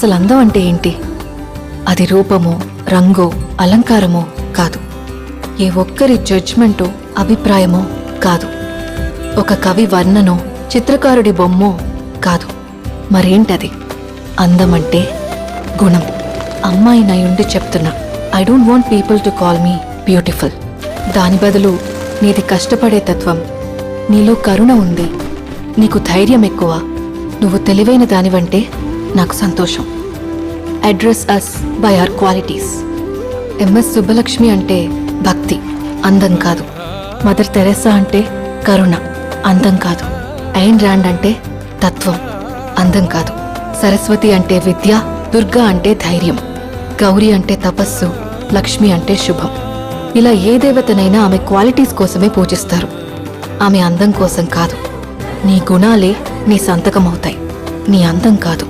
అసలు అందం అంటే ఏంటి? అది రూపమో, రంగో, అలంకారమో కాదు. ఏ ఒక్కరి జడ్జ్మెంటో, అభిప్రాయమో కాదు. ఒక కవి వర్ణనో, చిత్రకారుడి బొమ్మో కాదు. మరేంటది? అందమంటే గుణం. అమ్మాయి నయుండి చెప్తున్నా, I don't want people to call me beautiful. దాని బదులు నీది కష్టపడే తత్వం, నీలో కరుణ ఉంది, నీకు ధైర్యం ఎక్కువ, నువ్వు తెలివైన దానివంటే నాకు సంతోషం. Address us by our qualities. MS Subbalakshmi అంటే భక్తి, అందం కాదు. మదర్ తెరెసా అంటే కరుణ, అందం కాదు. ఐన్ ర్యాండ్ అంటే తత్వం, అందం కాదు. సరస్వతి అంటే విద్య, దుర్గా అంటే ధైర్యం, గౌరీ అంటే తపస్సు, లక్ష్మి అంటే శుభం. ఇలా ఏ దేవతనైనా ఆమె క్వాలిటీస్ కోసమే పూజిస్తారు, ఆమె అందం కోసం కాదు. నీ గుణాలే నీ సంతకమవుతాయి, నీ అందం కాదు.